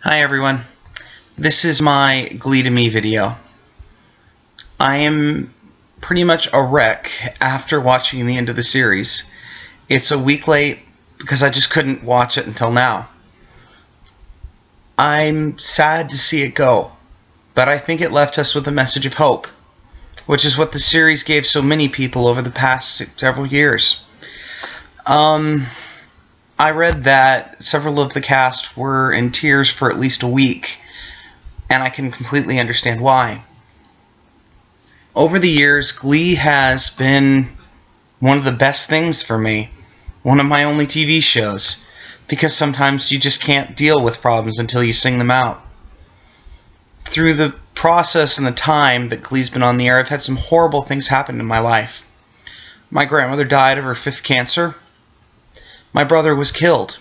Hi everyone, this is my Gleetome video. I am pretty much a wreck after watching the end of the series. It's a week late because I just couldn't watch it until now. I'm sad to see it go, but I think it left us with a message of hope, which is what the series gave so many people over the past several years. I read that several of the cast were in tears for at least a week, and I can completely understand why. Over the years, Glee has been one of the best things for me, one of my only TV shows, because sometimes you just can't deal with problems until you sing them out. Through the process and the time that Glee's been on the air, I've had some horrible things happen in my life. My grandmother died of her 5th cancer. My brother was killed.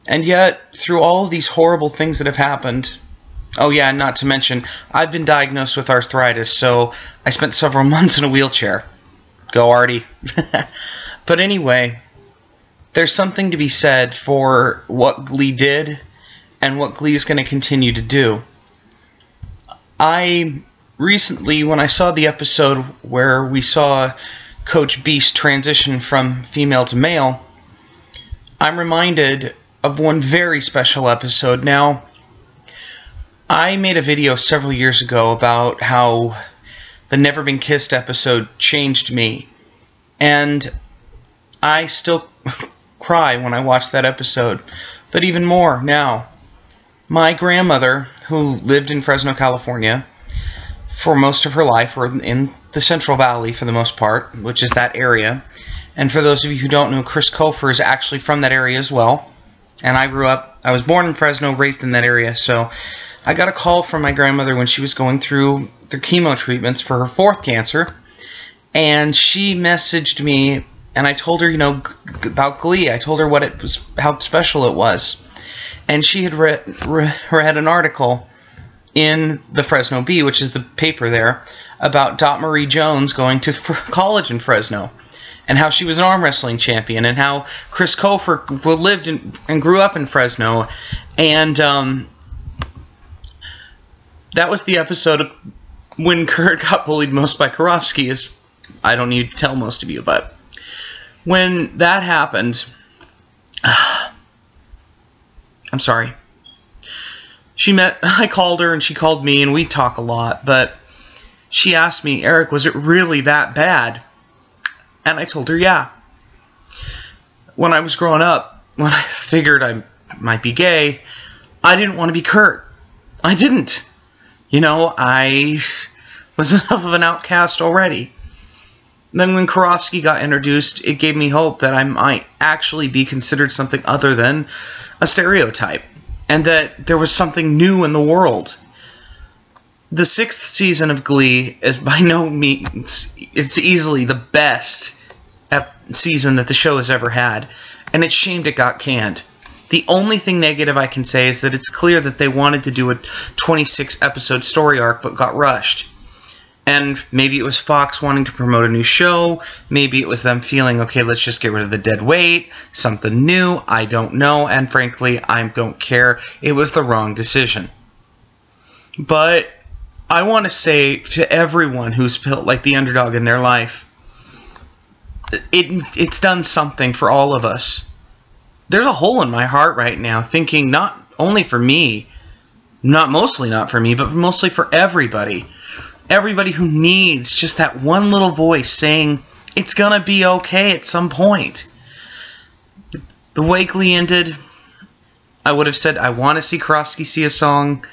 And yet, through all of these horrible things that have happened, oh yeah, not to mention, I've been diagnosed with arthritis, so I spent several months in a wheelchair. Go Artie. But anyway, there's something to be said for what Glee did and what Glee is going to continue to do. I recently, when I saw the episode where we saw Coach Beast transition from female to male, I'm reminded of one very special episode. Now, I made a video several years ago about how the Never Been Kissed episode changed me, and I still cry when I watch that episode, but even more now. My grandmother, who lived in Fresno, California for most of her life, or in the Central Valley for the most part, which is that area. And for those of you who don't know, Chris Kofer is actually from that area as well. And I was born in Fresno, raised in that area, so I got a call from my grandmother when she was going through the chemo treatments for her 4th cancer. And she messaged me, and I told her, about Glee. I told her what it was, how special it was. And she had read an article in the Fresno Bee, which is the paper there, about Dot Marie Jones going to college in Fresno, and how she was an arm wrestling champion, and how Chris Kofer lived and grew up in Fresno. And that was the episode when Kurt got bullied most by Karofsky, as I don't need to tell most of you, but when that happened, I'm sorry. I called her and she called me, and we talk a lot, but she asked me, Eric, was it really that bad? And I told her, yeah. When I was growing up, when I figured I might be gay, I didn't want to be Kurt. I didn't. I was enough of an outcast already. Then when Karofsky got introduced, it gave me hope that I might actually be considered something other than a stereotype, and that there was something new in the world. The 6th season of Glee is by no means, it's easily the best season that the show has ever had, and it's shamed it got canned. The only thing negative I can say is that it's clear that they wanted to do a 26-episode story arc but got rushed. And maybe it was Fox wanting to promote a new show, maybe it was them feeling, okay, let's just get rid of the dead weight, something new, I don't know, and frankly, I don't care. It was the wrong decision. But I want to say to everyone who's felt like the underdog in their life, it's done something for all of us. There's a hole in my heart right now, thinking not only for me, mostly not for me, but mostly for everybody. Everybody who needs just that one little voice saying, it's gonna be okay at some point. The way Glee ended, I would have said, I want to see Karofsky see a song,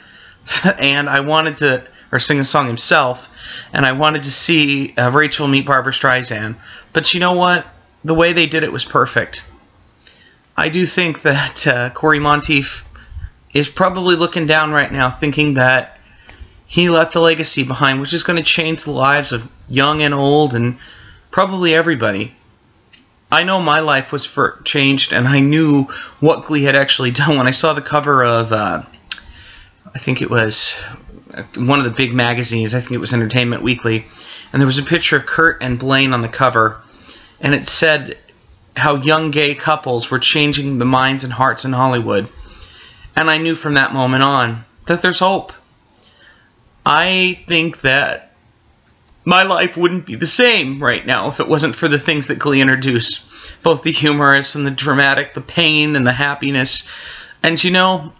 and I wanted to, or sing a song himself, and I wanted to see Rachel meet Barbra Streisand. But you know what? The way they did it was perfect. I do think that Corey Monteith is probably looking down right now, thinking that he left a legacy behind which is going to change the lives of young and old and probably everybody. I know my life was changed, and I knew what Glee had actually done when I saw the cover of, I think it was one of the big magazines, I think it was Entertainment Weekly, and there was a picture of Kurt and Blaine on the cover, and it said how young gay couples were changing the minds and hearts in Hollywood. And I knew from that moment on that there's hope. I think that my life wouldn't be the same right now if it wasn't for the things that Glee introduced. Both the humorous and the dramatic, the pain and the happiness. And you know,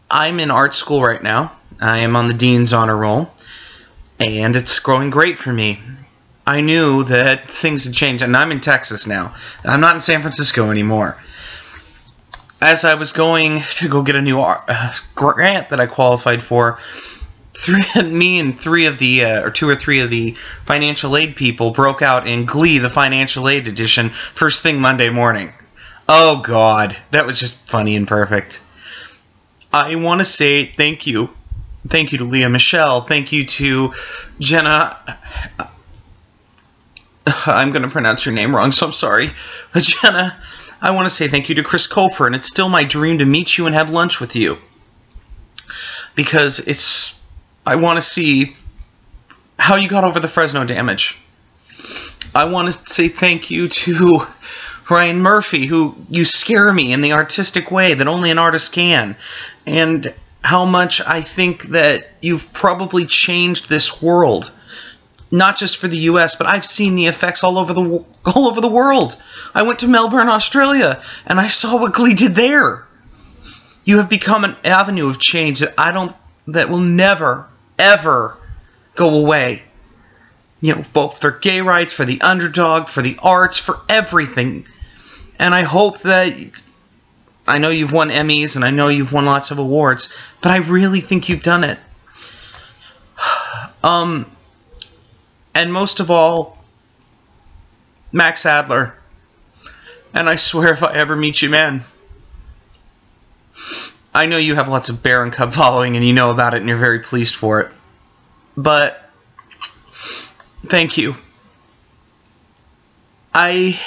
I'm in art school right now. I am on the Dean's Honor Roll. And it's growing great for me. I knew that things had changed. And I'm in Texas now. I'm not in San Francisco anymore. As I was going to go get a new grant that I qualified for, me and two or three of the financial aid people broke out in Glee, the financial aid edition, first thing Monday morning. Oh God, that was just funny and perfect. I want to say thank you. Thank you to Leah Michelle. Thank you to Jenna. I'm going to pronounce your name wrong, so I'm sorry. Jenna, I want to say thank you to Chris Kofer, and it's still my dream to meet you and have lunch with you. Because I want to see how you got over the Fresno damage. I want to say thank you to Ryan Murphy, who you scare me in the artistic way that only an artist can. And how much I think that you've probably changed this world. Not just for the U.S., but I've seen the effects all over the world. I went to Melbourne, Australia, and I saw what Glee did there. You have become an avenue of change that will never, ever go away. You know, both for gay rights, for the underdog, for the arts, for everything. And I hope that, I know you've won Emmys and I know you've won lots of awards, but I really think you've done it. And most of all, Max Adler. And I swear if I ever meet you, man, I know you have lots of bear and cub following and you know about it and you're very pleased for it. But thank you. I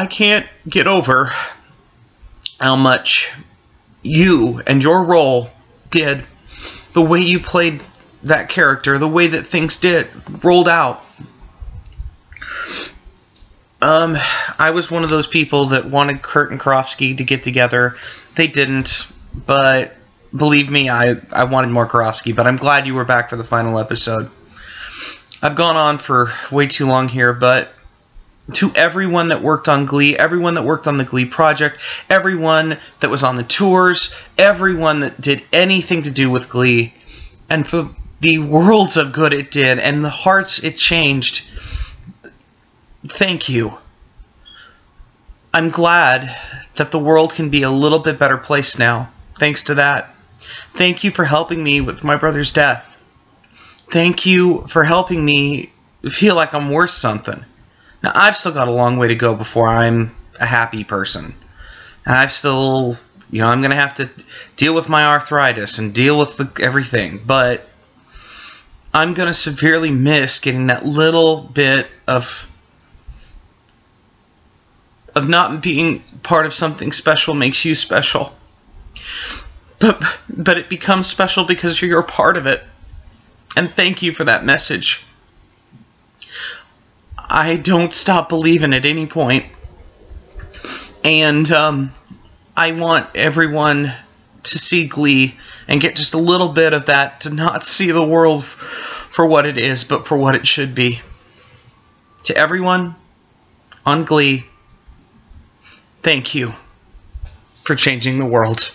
can't get over how much you and your role did, the way you played that character, the way that things rolled out. I was one of those people that wanted Kurt and Karofsky to get together. They didn't, but believe me, I wanted more Karofsky, but I'm glad you were back for the final episode. I've gone on for way too long here, but to everyone that worked on Glee, everyone that worked on the Glee project, everyone that was on the tours, everyone that did anything to do with Glee, and for the worlds of good it did, and the hearts it changed, thank you. I'm glad that the world can be a little bit better place now, thanks to that. Thank you for helping me with my brother's death. Thank you for helping me feel like I'm worth something. Now, I've still got a long way to go before I'm a happy person. I've still, I'm going to have to deal with my arthritis and deal with everything. But I'm going to severely miss getting that little bit of not being part of something special makes you special. But it becomes special because you're a part of it. And thank you for that message. I don't stop believing at any point. And I want everyone to see Glee and get just a little bit of that, to not see the world for what it is, but for what it should be. To everyone on Glee, thank you for changing the world.